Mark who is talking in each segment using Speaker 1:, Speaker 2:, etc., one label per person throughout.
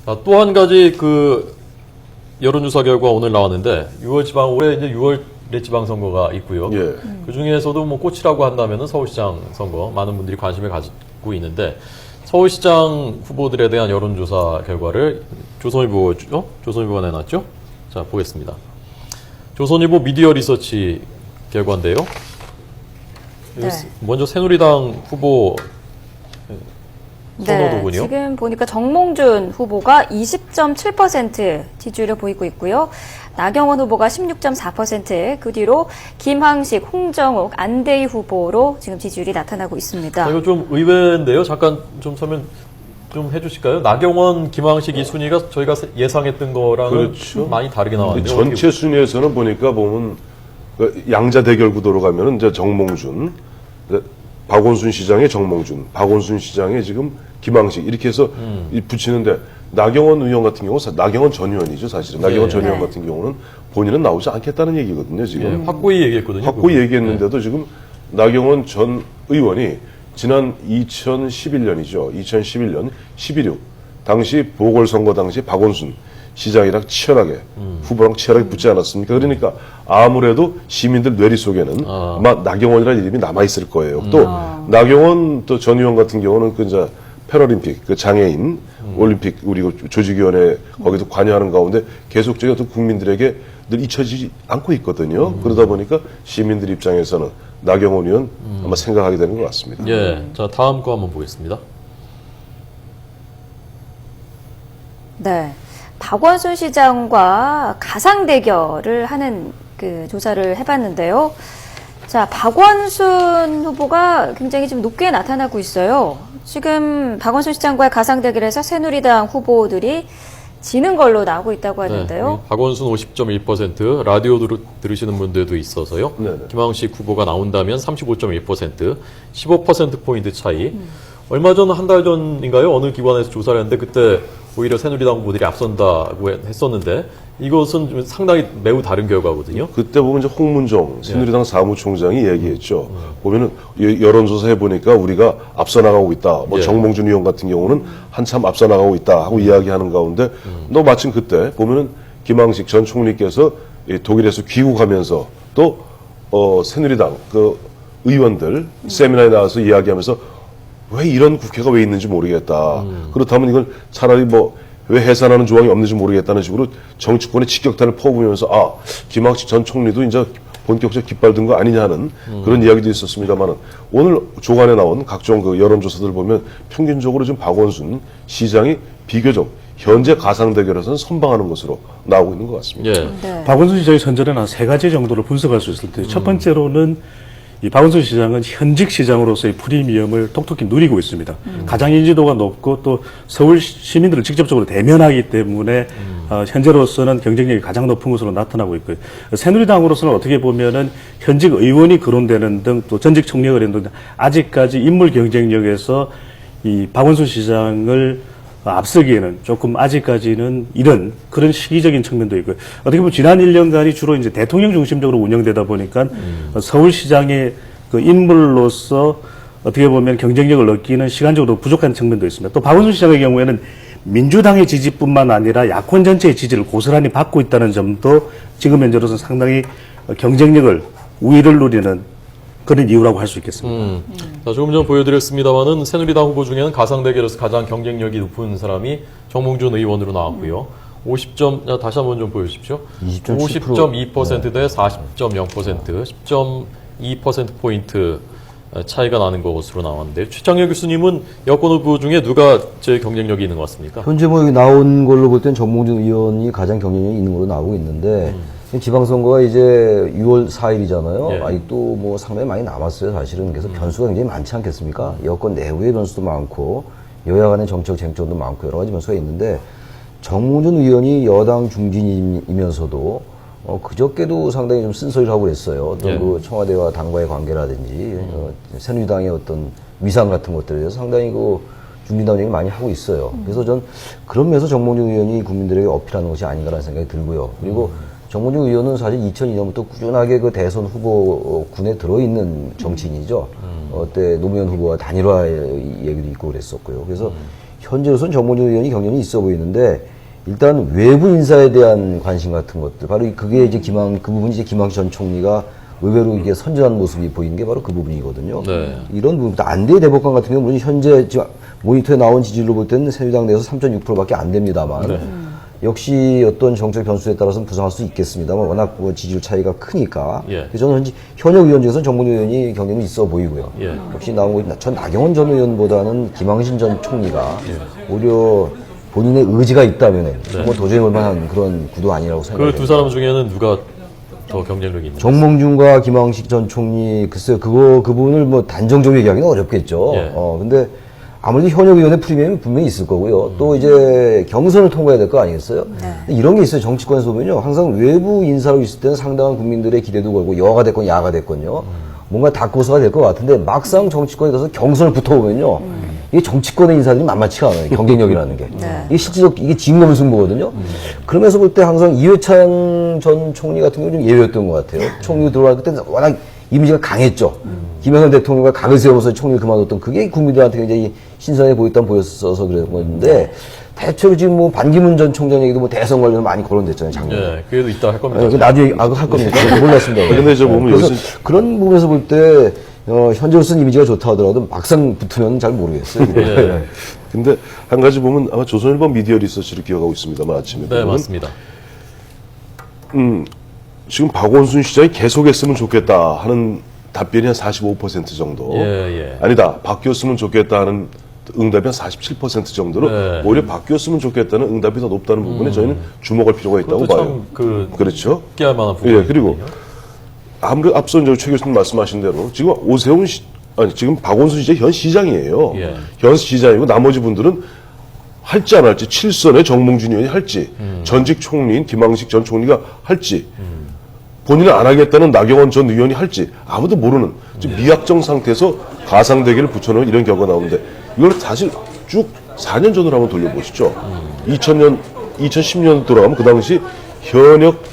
Speaker 1: 자, 또 한 가지 그 여론조사 결과 오늘 나왔는데 올해 이제 6월에 지방선거가 있고요.
Speaker 2: 예.
Speaker 1: 그 중에서도 뭐 꽃이라고 한다면은 서울시장 선거 많은 분들이 관심을 가지고 있는데 서울시장 후보들에 대한 여론조사 결과를 조선일보가 내놨죠? 자, 보겠습니다. 조선일보 미디어 리서치 결과인데요.
Speaker 3: 네.
Speaker 1: 먼저 새누리당 후보 선호도군요.
Speaker 3: 지금 보니까 정몽준 후보가 20.7% 지지율을 보이고 있고요. 나경원 후보가 16.4%, 그 뒤로 김항식, 홍정욱, 안대희 후보로 지금 지지율이 나타나고 있습니다.
Speaker 1: 자, 이거 좀 의외인데요. 잠깐 좀 설명 좀 해주실까요? 나경원, 김항식 이 순위가 저희가 예상했던 거랑은
Speaker 2: 그렇죠.
Speaker 1: 많이 다르게 나왔는데
Speaker 2: 전체 순위에서는 보면 그 양자 대결 구도로 가면은 이제 정몽준, 박원순 시장의 정몽준, 박원순 시장의 지금 김항식 이렇게 해서 붙이는데 나경원 의원 같은 경우 나경원 전 의원이죠 사실은. 나경원 전 의원 같은 경우는 본인은 나오지 않겠다는 얘기거든요 지금.
Speaker 1: 확고히 얘기했거든요.
Speaker 2: 확고히 얘기했는데도 지금 나경원 전 의원이 지난 2011년이죠. 2011년 11.6 당시 보궐선거 당시 박원순 시장이랑 치열하게 후보랑 치열하게 붙지 않았습니까? 그러니까 아무래도 시민들 뇌리 속에는 아마 나경원이라는 이름이 남아 있을 거예요. 또 나경원 또 전 의원 같은 경우는 그 이제 패럴림픽 그 장애인 올림픽 우리 조직위원회 거기도 관여하는 가운데 계속적인 어떤 국민들에게 늘 잊혀지지 않고 있거든요. 그러다 보니까 시민들 입장에서는 나경원 의원 아마 생각하게 되는 것 같습니다.
Speaker 1: 예, 자 다음 거 한번 보겠습니다.
Speaker 3: 네. 박원순 시장과 가상 대결을 하는 그 조사를 해봤는데요. 자, 박원순 후보가 굉장히 좀 높게 나타나고 있어요. 지금 박원순 시장과의 가상 대결에서 새누리당 후보들이 지는 걸로 나오고 있다고 하는데요.
Speaker 1: 네, 박원순 50.1%, 라디오 들으시는 분들도 있어서요.
Speaker 2: 네네.
Speaker 1: 김항식 후보가 나온다면 35.1%, 15%포인트 차이. 얼마 전, 한 달 전인가요? 어느 기관에서 조사를 했는데 그때 오히려 새누리당 후보들이 앞선다고 했었는데 이것은 좀 상당히 매우 다른 결과거든요.
Speaker 2: 그때 보면 이제 홍문종 새누리당 사무총장이 얘기했죠. 보면은 여론조사 해보니까 우리가 앞서 나가고 있다. 뭐
Speaker 1: 예.
Speaker 2: 정몽준 의원 같은 경우는 한참 앞서 나가고 있다 하고 이야기하는 가운데 또 마침 그때 보면은 김항식 전 총리께서 독일에서 귀국하면서 또 새누리당 그 의원들 세미나에 나와서 이야기하면서 왜 이런 국회가 왜 있는지 모르겠다. 그렇다면 이걸 차라리 왜 해산하는 조항이 없는지 모르겠다는 식으로 정치권의 직격탄을 퍼부으면서 김학식 전 총리도 이제 본격적으로 깃발 든 거 아니냐 하는 그런 이야기도 있었습니다만은 오늘 조간에 나온 각종 그 여론조사들 보면 평균적으로 지금 박원순 시장이 비교적 현재 가상 대결에서는 선방하는 것으로 나오고 있는 것 같습니다.
Speaker 1: 예.
Speaker 3: 네.
Speaker 4: 박원순 시장의 선전에는 한 세 가지 정도로 분석할 수 있을 텐데 첫 번째로는 이 박원순 시장은 현직 시장으로서의 프리미엄을 톡톡히 누리고 있습니다. 가장 인지도가 높고 또 서울 시민들을 직접적으로 대면하기 때문에 현재로서는 경쟁력이 가장 높은 것으로 나타나고 있고요. 새누리당으로서는 어떻게 보면은 현직 의원이 거론되는 등 또 전직 총리가 거론되는 등 아직까지 인물 경쟁력에서 이 박원순 시장을 앞서기에는 조금 아직까지는 이런 그런 시기적인 측면도 있고요. 어떻게 보면 지난 1년간이 주로 이제 대통령 중심적으로 운영되다 보니까 서울시장의 그 인물로서 어떻게 보면 경쟁력을 얻기는 시간적으로 부족한 측면도 있습니다. 또 박원순 시장의 경우에는 민주당의 지지뿐만 아니라 야권 전체의 지지를 고스란히 받고 있다는 점도 지금 현재로서는 상당히 경쟁력을 우위를 누리는 그런 이유라고 할 수 있겠습니다.
Speaker 1: 자, 조금 전 보여드렸습니다만은 새누리당 후보 중에는 가상 대결에서 가장 경쟁력이 높은 사람이 정몽준 의원으로 나왔고요. 50점, 다시 한번 좀 보여주십시오. 50.2% 대 40.0%, 10.2%포인트 차이가 나는 것으로 나왔는데 최창렬 교수님은 여권 후보 중에 누가 제일 경쟁력이 있는 것 같습니까?
Speaker 5: 현재 여기 나온 걸로 볼 땐 정몽준 의원이 가장 경쟁력이 있는 걸로 나오고 있는데 지방선거가 이제 6월 4일이잖아요.
Speaker 1: 예.
Speaker 5: 아직도 상당히 많이 남았어요, 사실은. 그래서 변수가 굉장히 많지 않겠습니까? 여권 내부의 변수도 많고, 여야 간의 정책 쟁점도 많고, 여러 가지 변수가 있는데, 정몽준 의원이 여당 중진이면서도, 그저께도 상당히 좀 쓴소리를 하고 그랬어요. 어떤
Speaker 1: 예.
Speaker 5: 그 청와대와 당과의 관계라든지, 새누리당의 어떤 위상 같은 것들에 대해서 상당히 중진당 얘기 많이 하고 있어요. 그래서 전 그런 면에서 정몽준 의원이 국민들에게 어필하는 것이 아닌가라는 생각이 들고요. 그리고 정몽준 의원은 사실 2002년부터 꾸준하게 그 대선 후보군에 들어있는 정치인이죠. 그때 노무현 후보와 단일화 얘기도 있고 그랬었고요. 그래서 현재로서는 정몽준 의원이 경쟁이 있어 보이는데 일단 외부 인사에 대한 관심 같은 것들 바로 그게 이제 그 부분이 이제 김항식 전 총리가 의외로 이게 선전한 모습이 보이는 게 바로 그 부분이거든요.
Speaker 1: 네.
Speaker 5: 이런 부분, 안대의 대법관 같은 경우는 물론 현재 지금 모니터에 나온 지지율로 볼 때는 새누리당 내에서 3.6%밖에 안 됩니다만 역시 어떤 정책 변수에 따라서는 부상할 수 있겠습니다만 워낙 뭐 지지율 차이가 크니까
Speaker 1: 예.
Speaker 5: 그래서 저는 현역 의원 중에서는 정몽준 의원이 경쟁이 있어 보이고요.
Speaker 1: 예.
Speaker 5: 역시 나온 전 나경원 전 의원보다는 김항신 전 총리가 오히려 본인의 의지가 있다면 뭐 도저히 볼만한 그런 구도 아니라고
Speaker 1: 그
Speaker 5: 생각합니다.
Speaker 1: 두 사람 중에는 누가 더 경쟁력이 있는?
Speaker 5: 정몽준과 김항식 전 총리 글쎄요 그 부분을 뭐 단정적으로 얘기하기는 어렵겠죠.
Speaker 1: 예.
Speaker 5: 근데 아무래도 현역 의원의 프리미엄이 분명히 있을 거고요. 또 이제 경선을 통과해야 될 거 아니겠어요? 근데 이런 게 있어요. 정치권에서 보면요. 항상 외부 인사로 있을 때는 상당한 국민들의 기대도 걸고 여가 됐건 야가 됐건요. 뭔가 다크호스가 될 것 같은데 막상 정치권에 가서 경선을 붙어보면요. 이게 정치권의 인사들이 만만치가 않아요. 경쟁력이라는 게. 이게 실질적, 이게 진검 승부거든요. 그러면서 볼 때 항상 이회창 전 총리 같은 경우는 좀 예외였던 것 같아요. 총리 들어갈 때 워낙 이미지가 강했죠. 김영삼 대통령과 각을 세워서 총리를 그만뒀던 그게 국민들한테 굉장히 신선해 보였어서 그런 건데 대체로 지금 뭐 반기문 전 총장 얘기도 뭐 대선 관련 많이 거론됐잖아요, 작년에.
Speaker 1: 예, 그래도 이따 할 겁니다.
Speaker 5: 나중에 할 겁니까? 몰랐습니다.
Speaker 2: 근데 저 보면
Speaker 5: 그래서
Speaker 2: 여기서
Speaker 5: 그런 부분에서 볼 때 현재로서는 이미지가 좋다 하더라도 막상 붙으면 잘 모르겠어요.
Speaker 1: 예.
Speaker 2: 근데 한 가지 보면 아마 조선일보 미디어 리서치를 기억하고 있습니다만 아침에
Speaker 1: 네,
Speaker 2: 보면
Speaker 1: 맞습니다.
Speaker 2: 지금 박원순 시장이 계속했으면 좋겠다 하는 답변이 한 45% 정도.
Speaker 1: 예, 예.
Speaker 2: 아니다. 바뀌었으면 좋겠다 하는 응답이 한 47% 정도로
Speaker 1: 네.
Speaker 2: 오히려 바뀌었으면 좋겠다는 응답이 더 높다는 부분에 저희는 주목할 필요가 있다고
Speaker 1: 그것도
Speaker 2: 봐요.
Speaker 1: 참그
Speaker 2: 그렇죠.
Speaker 1: 깨알 만한 부분이에요.
Speaker 2: 예, 그리고 아무래도 앞서 이제 최 교수님 말씀하신 대로 지금 지금 박원순 시장이 현 시장이에요.
Speaker 1: 예.
Speaker 2: 현 시장이고 나머지 분들은 할지 안 할지, 7선의 정몽준 의원이 할지, 전직 총리인 김항식 전 총리가 할지, 본인은 안 하겠다는 나경원 전 의원이 할지 아무도 모르는 지금 미약정 상태에서 가상대결을 붙여놓은 이런 결과가 나오는데 이걸 사실 쭉 4년 전으로 한번 돌려보시죠. 2010년 돌아가면 그 당시 현역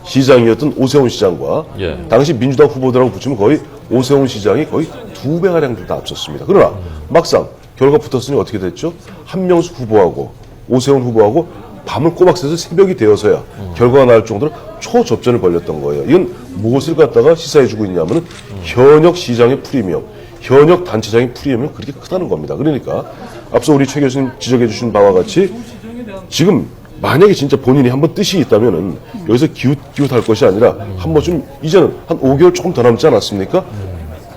Speaker 2: 시장이었던 오세훈 시장과
Speaker 1: 예.
Speaker 2: 당시 민주당 후보들하고 붙이면 거의 오세훈 시장이 거의 2배가량 다 앞섰습니다. 그러나 막상 결과 붙었으니 어떻게 됐죠? 한명숙 후보하고 오세훈 후보하고 밤을 꼬박 새서 새벽이 되어서야 결과가 나올 정도로 초접전을 벌였던 거예요. 이건 무엇을 갖다가 시사해주고 있냐면은 현역 시장의 프리미엄, 현역 단체장의 프리미엄이 그렇게 크다는 겁니다. 그러니까 앞서 우리 최 교수님 지적해주신 바와 같이 지금 만약에 진짜 본인이 한번 뜻이 있다면은 여기서 기웃할 것이 아니라 한 번쯤 이제는 한 5개월 조금 더 남지 않았습니까?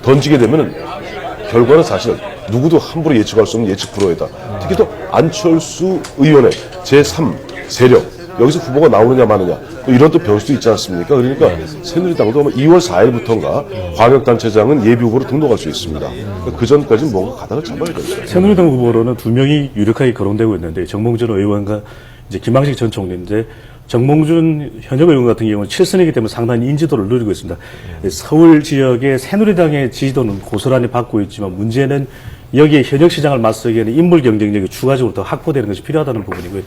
Speaker 2: 던지게 되면은 결과는 사실 누구도 함부로 예측할 수 없는 예측 불허이다. 특히 또 안철수 의원의 제3 세력 여기서 후보가 나오느냐 마느냐 또 이런 또 변수도 있지 않습니까? 그러니까 새누리당도 2월 4일부터인가 광역단체장은 예비 후보로 등록할 수 있습니다. 그 전까지는 뭔가 가닥을 잡아야 되죠.
Speaker 4: 새누리당 후보로는 두 명이 유력하게 거론되고 있는데 정몽준 의원과 이제 김항식 전 총리인데 정몽준 현역 의원 같은 경우는 7선이기 때문에 상당히 인지도를 누리고 있습니다. 서울 지역의 새누리당의 지지도는 고스란히 받고 있지만 문제는 여기에 현역 시장을 맞서기에는 인물 경쟁력이 추가적으로 더 확보되는 것이 필요하다는 부분이고요.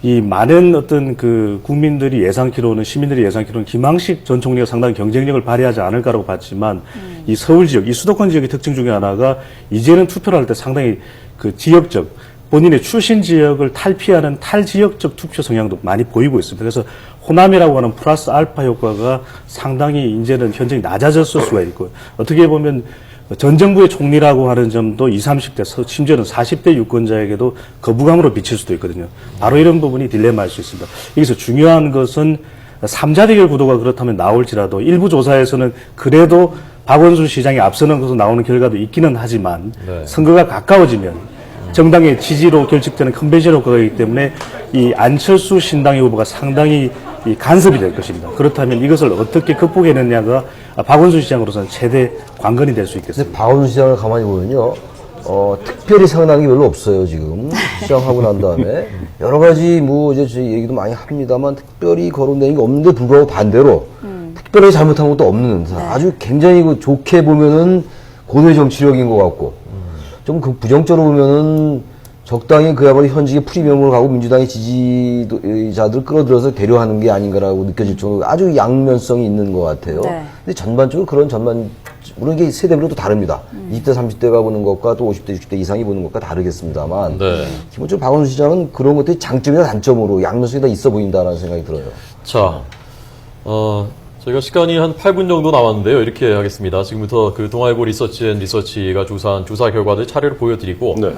Speaker 4: 이 많은 어떤 그 국민들이 예상키로는 시민들이 예상키로는 김항식 전 총리가 상당히 경쟁력을 발휘하지 않을까라고 봤지만 이 서울 지역, 이 수도권 지역의 특징 중에 하나가 이제는 투표를 할 때 상당히 그 지역적 본인의 출신 지역을 탈피하는 탈지역적 투표 성향도 많이 보이고 있습니다. 그래서 호남이라고 하는 플러스 알파 효과가 상당히 이제는 현저히 낮아졌을 수가 있고 어떻게 보면 전 정부의 총리라고 하는 점도 20, 30대 심지어는 40대 유권자에게도 거부감으로 비칠 수도 있거든요. 바로 이런 부분이 딜레마일 수 있습니다. 여기서 중요한 것은 3자 대결 구도가 그렇다면 나올지라도 일부 조사에서는 그래도 박원순 시장이 앞서는 것으로 나오는 결과도 있기는 하지만 선거가 가까워지면 정당의 지지로 결집되는 컨벤션 효과가 있기 때문에 이 안철수 신당의 후보가 상당히 이 간섭이 될 것입니다. 그렇다면 이것을 어떻게 극복해내느냐가 박원순 시장으로서는 최대 관건이 될 수
Speaker 5: 근데
Speaker 4: 있겠습니다.
Speaker 5: 박원순 시장을 가만히 보면요, 특별히 생각나는 게 별로 없어요, 지금. 시장하고 난 다음에. 여러 가지, 뭐, 이제 저희 얘기도 많이 합니다만, 특별히 거론되는 게 없는데 불구하고 반대로, 특별하게 잘못한 것도 없는, 아주 굉장히 좋게 보면은 고도의 정치력인 것 같고, 좀 그 부정적으로 보면은 적당히 그야말로 현직의 프리미엄으로 가고 민주당의 지지자들을 끌어들여서 대려하는 게 아닌가라고 느껴질 정도로 아주 양면성이 있는 것 같아요.
Speaker 3: 네.
Speaker 5: 근데 전반적으로 그런 물론 이게 세대별로 또 다릅니다. 20대, 30대가 보는 것과 또 50대, 60대 이상이 보는 것과 다르겠습니다만
Speaker 1: 네.
Speaker 5: 기본적으로 박원순 시장은 그런 것들이 장점이나 단점으로 양면성이 다 있어 보인다라는 생각이 들어요.
Speaker 1: 자, 저희가 시간이 한 8분 정도 남았는데요. 이렇게 하겠습니다. 지금부터 그 동아일보 리서치가 조사한 조사 결과들 차례로 보여드리고,
Speaker 2: 네.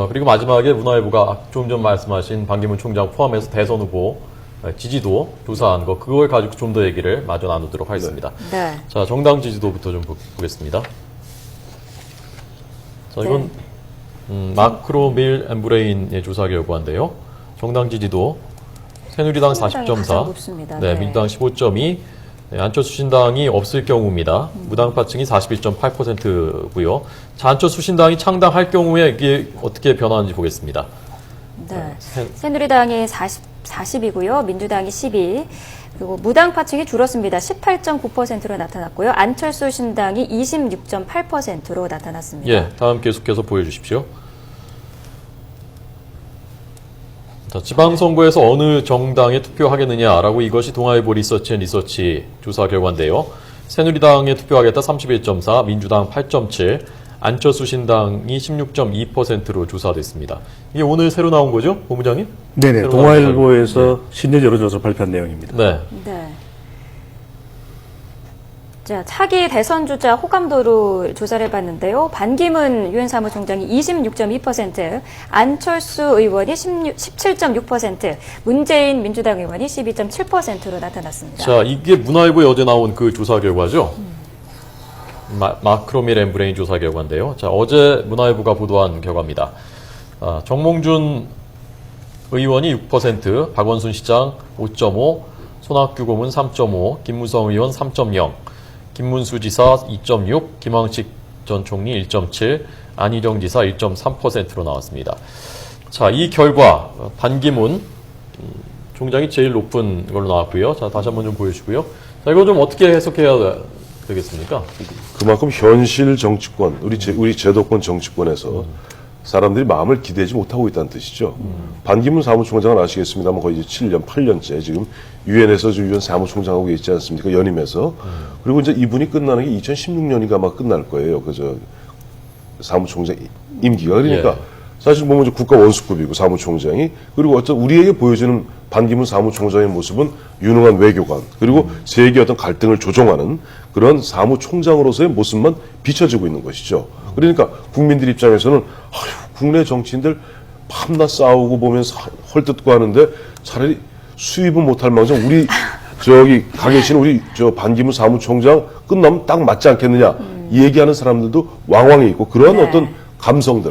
Speaker 1: 그리고 마지막에 문화일보가 좀 전 말씀하신 반기문 총장 포함해서 대선 후보 지지도 조사한 거, 그걸 가지고 좀 더 얘기를 마저 나누도록 하겠습니다.
Speaker 3: 네.
Speaker 1: 자, 정당 지지도부터 좀 보겠습니다. 자, 이건 마크로 밀 엠브레인의 조사 결과인데요. 정당 지지도 새누리당
Speaker 3: 새누리당이 가장
Speaker 1: 40.4,
Speaker 3: 높습니다.
Speaker 1: 네,
Speaker 3: 네.
Speaker 1: 민주당 15.2, 네, 안철수 신당이 없을 경우입니다. 무당파층이 41.8%고요. 자, 안철수 신당이 창당할 경우에 이게 어떻게 변하는지 보겠습니다.
Speaker 3: 네.
Speaker 1: 새-
Speaker 3: 새누리당이 40이고요. 민주당이 12. 그리고 무당파층이 줄었습니다. 18.9%로 나타났고요. 안철수 신당이 26.8%로 나타났습니다.
Speaker 1: 예, 다음 계속해서 보여주십시오. 자, 지방선거에서 어느 정당에 투표하겠느냐라고 이것이 동아일보 리서치 조사 결과인데요. 새누리당에 투표하겠다 31.4, 민주당 8.7, 안철수 신당이 16.2%로 조사됐습니다. 이게 오늘 새로 나온 거죠, 본부장님?
Speaker 4: 네네.
Speaker 1: 새로
Speaker 4: 동아일보에서 신년 여론조사 발표한 내용입니다.
Speaker 1: 네.
Speaker 3: 네. 자, 차기 대선 주자 호감도를 조사를 해봤는데요. 반기문 유엔 사무총장이 26.2%, 안철수 의원이 17.6%, 문재인 민주당 의원이 12.7%로 나타났습니다.
Speaker 1: 자, 이게 문화일보에 어제 나온 그 조사 결과죠. 마크로밀 엠브레인 조사 결과인데요. 자, 어제 문화일보가 보도한 결과입니다. 정몽준 의원이 6%, 박원순 시장 5.5, 손학규 고문 3.5, 김무성 의원 3.0, 김문수 지사 2.6, 김황식 전 총리 1.7, 안희정 지사 1.3%로 나왔습니다. 자, 이 결과 반기문 총장이 제일 높은 걸로 나왔고요. 자, 다시 한번 좀 보여주시고요. 자, 이거 좀 어떻게 해석해야 되겠습니까?
Speaker 2: 그만큼 현실 정치권, 우리 제도권 정치권에서 사람들이 마음을 기대지 못하고 있다는 뜻이죠. 반기문 사무총장은 아시겠습니다만 거의 이제 7년, 8년째 지금 유엔에서 유엔 사무총장하고 있지 않습니까? 연임해서. 그리고 이제 이분이 끝나는 게 2016년인가 아마 끝날 거예요. 사무총장 임기가. 그러니까 사실 보면 이제 국가 원수급이고 사무총장이, 그리고 어떤 우리에게 보여지는 반기문 사무총장의 모습은 유능한 외교관, 그리고 세계 어떤 갈등을 조정하는 그런 사무총장으로서의 모습만 비춰지고 있는 것이죠. 그러니까 국민들 입장에서는 국내 정치인들 밤낮 싸우고 보면서 헐뜯고 하는데 차라리 수입은 못할 망정 우리 가 계신 우리 반기문 사무총장 끝나면 딱 맞지 않겠느냐 이 얘기하는 사람들도 왕왕에 있고, 그런
Speaker 3: 네.
Speaker 2: 어떤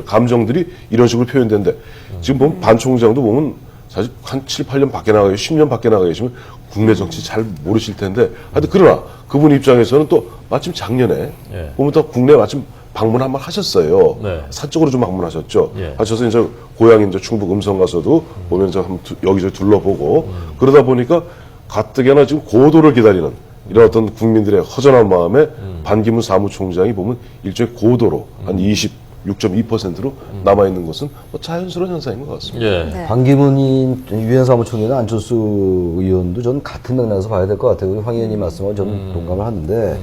Speaker 2: 감정들이 이런 식으로 표현되는데, 지금 보면 반 총장도 보면 사실 한 7, 8년 밖에 나가 계시면 10년 밖에 나가 계시면 국내 정치 잘 모르실 텐데, 하여튼 그러나 그분 입장에서는 또 마침 작년에
Speaker 1: 예.
Speaker 2: 보면 또 국내 마침 방문 한번 하셨어요.
Speaker 1: 네.
Speaker 2: 사적으로 좀 방문하셨죠.
Speaker 1: 예.
Speaker 2: 하셔서 이제 고향인 이제 충북 음성 가서도 보면서 한번 여기저기 둘러보고 그러다 보니까 가뜩이나 지금 고도를 기다리는 이런 어떤 국민들의 허전한 마음에 반기문 사무총장이 보면 일종의 고도로 한 26.2%로 남아있는 것은 뭐 자연스러운 현상인 것 같습니다.
Speaker 1: 예.
Speaker 3: 네.
Speaker 5: 반기문이 유엔 사무총장이나 안철수 의원도 저는 같은 맥락에서 봐야 될 것 같아요. 우리 황 의원님 말씀하고 저는 동감을 하는데,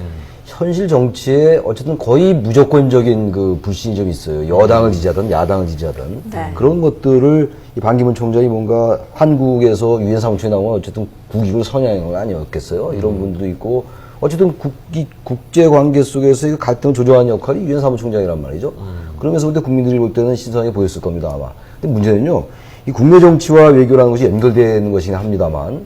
Speaker 5: 현실 정치에 어쨌든 거의 무조건적인 그 불신이 좀 있어요. 여당을 지지하든 야당을 지지하든.
Speaker 3: 네.
Speaker 5: 그런 것들을 이 반기문 총장이 뭔가 한국에서 유엔 사무총장이 나오면 어쨌든 국익을 선양한 건 아니었겠어요. 이런 분들도 있고, 어쨌든 국제 관계 속에서 이 갈등을 조정하는 역할이 유엔 사무총장이란 말이죠. 그러면서 근데 국민들이 볼 때는 신선하게 보였을 겁니다, 아마. 근데 문제는요, 이 국내 정치와 외교라는 것이 연결되는 것이긴 합니다만,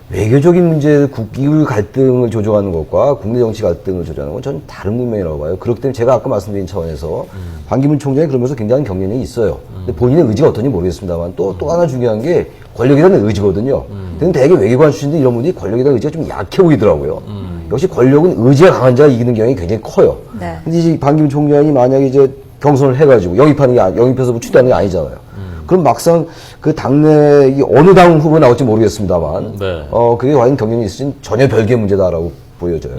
Speaker 5: 외교적인 문제, 국익 갈등을 조정하는 것과 국내 정치 갈등을 조정하는 건 저는 다른 문명이라고 봐요. 그렇기 때문에 제가 아까 말씀드린 차원에서 반기문 총장이 그러면서 굉장히 경련이 있어요. 근데 본인의 의지가 어떤지 모르겠습니다만 또 하나 중요한 게 권력에 대한 의지거든요. 근데 대개 외교관 출신들 이런 분들이 권력에 대한 의지가 좀 약해 보이더라고요. 역시 권력은 의지가 강한 자가 이기는 경향이 굉장히 커요.
Speaker 3: 네.
Speaker 5: 근데 이제 반기문 총장이 만약에 이제 경선을 해가지고 영입해서 추대하는 게 아니잖아요. 그럼 막상 그 당내 어느 당 후보 나올지 모르겠습니다만,
Speaker 1: 네.
Speaker 5: 그게 과연 경련이 있을지는 전혀 별개의 문제다라고 보여져요.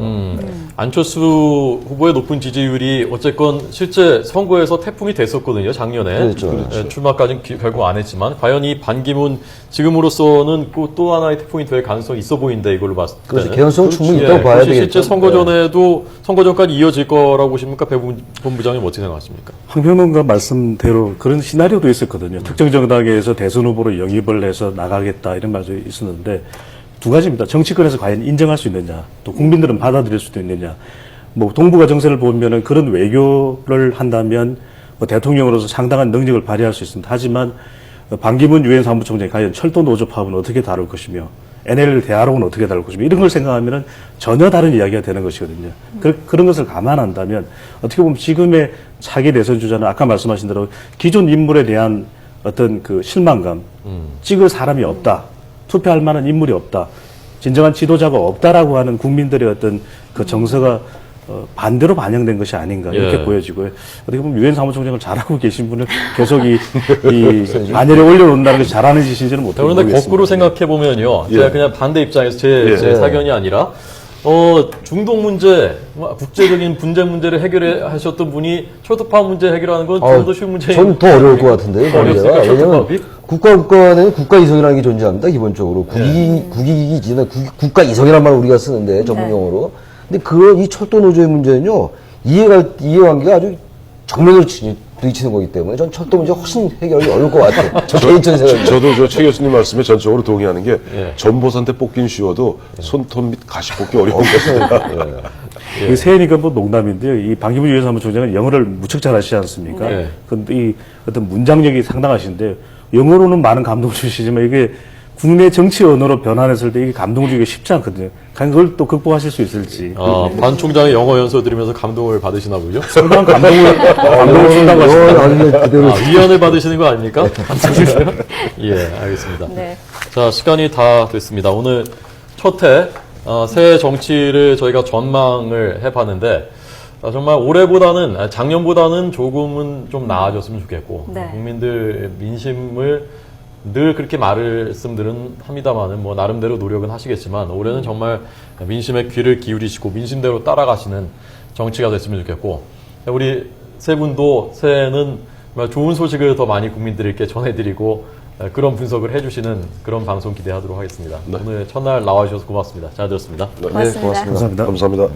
Speaker 1: 안철수 후보의 높은 지지율이 어쨌건 실제 선거에서 태풍이 됐었거든요, 작년에.
Speaker 5: 그렇죠.
Speaker 1: 예, 출마까지는 결국 안 했지만, 과연 이 반기문 지금으로서는 또 하나의 태풍이 될 가능성이 있어 보이는데, 이걸로 봤을 때.
Speaker 5: 그렇죠. 개연성 충분히
Speaker 1: 예,
Speaker 5: 있다고 봐야
Speaker 1: 혹시
Speaker 5: 되겠죠.
Speaker 1: 실제 선거 전에도, 선거 전까지 이어질 거라고 보십니까? 배 본부장님 어떻게 생각하십니까?
Speaker 4: 황평론가 말씀대로 그런 시나리오도 있었거든요. 특정 정당에서 대선 후보로 영입을 해서 나가겠다 이런 말도 있었는데 두 가지입니다. 정치권에서 과연 인정할 수 있느냐, 또 국민들은 받아들일 수도 있느냐. 뭐 동북아 정세를 보면은 그런 외교를 한다면 뭐 대통령으로서 상당한 능력을 발휘할 수 있습니다. 하지만 반기문 유엔 사무총장이 과연 철도 노조 파업은 어떻게 다룰 것이며 NL 대화록은 어떻게 다룰 것이며 이런 걸 생각하면은 전혀 다른 이야기가 되는 것이거든요. 그런 것을 감안한다면 어떻게 보면 지금의 차기 대선 주자는 아까 말씀하신 대로 기존 인물에 대한 어떤 그 실망감, 찍을 사람이 없다, 투표할 만한 인물이 없다, 진정한 지도자가 없다라고 하는 국민들의 어떤 그 정서가 반대로 반영된 것이 아닌가 이렇게
Speaker 1: 예.
Speaker 4: 보여지고요. 어떻게 보면 유엔 사무총장을 잘하고 계신 분은 계속 이 반열에 올려놓는다는 것이 잘하는 짓인지는
Speaker 1: 그런데
Speaker 4: 모르겠습니다.
Speaker 1: 거꾸로 생각해 보면요,
Speaker 2: 예.
Speaker 1: 제가 그냥 반대 입장에서 제 사견이 아니라 중동 문제, 국제적인 분쟁 문제를 해결하셨던 분이 철도파업 문제 해결하는 건 좀 더 쉬운 문제인
Speaker 5: 저는 더 어려울 것 같은데요.
Speaker 1: 어렵습니까?
Speaker 5: 왜냐면
Speaker 1: 철도파업이?
Speaker 5: 국가는 국가 이성이라는 게 존재합니다. 기본적으로 국익이 지나 국가 이성이란 말을 우리가 쓰는데 전문용어로. 근데 이 철도 노조의 문제는요 이해관계가 아주 정면으로 부딪히는 거기 때문에 전 철도 문제 훨씬 해결이 어려울 것 같아요. 저 개인적인 생각이.
Speaker 2: 저도 최 교수님 말씀에 전적으로 동의하는 게
Speaker 1: 예.
Speaker 2: 전보산테 뽑기는 쉬워도 손톱 및 가시 뽑기 어려운 것입니다.
Speaker 4: 그 세니까 뭐 농담인데요. 이 반기문 유엔 사무총장은 영어를 무척 잘하시지 않습니까?
Speaker 1: 네.
Speaker 4: 근데 이 어떤 문장력이 상당하신데 영어로는 많은 감동을 주시지만 이게 국내 정치 언어로 변환했을 때 이게 감동을 주기가 쉽지 않거든요. 과연 그걸 또 극복하실 수 있을지.
Speaker 1: 반 총장의 영어 연수 들으면서 감동을 받으시나 보죠?
Speaker 4: 상당한 감동을 준다고 하십니다.
Speaker 1: 위안을 받으시는 거 아닙니까? 예, 알겠습니다.
Speaker 3: 네.
Speaker 1: 자, 시간이 다 됐습니다. 오늘 첫 해, 새해 정치를 저희가 전망을 해봤는데, 정말 올해보다는, 작년보다는 조금은 좀 나아졌으면 좋겠고,
Speaker 3: 네.
Speaker 1: 국민들 민심을 늘 그렇게 말씀들은 합니다만은 뭐 나름대로 노력은 하시겠지만 올해는 정말 민심의 귀를 기울이시고 민심대로 따라가시는 정치가 됐으면 좋겠고 우리 세 분도 새해에는 정말 좋은 소식을 더 많이 국민들에게 전해드리고 그런 분석을 해주시는 그런 방송 기대하도록 하겠습니다. 오늘 첫날 나와주셔서 고맙습니다. 잘 들었습니다.
Speaker 3: 고맙습니다.
Speaker 4: 감사합니다.
Speaker 2: 감사합니다.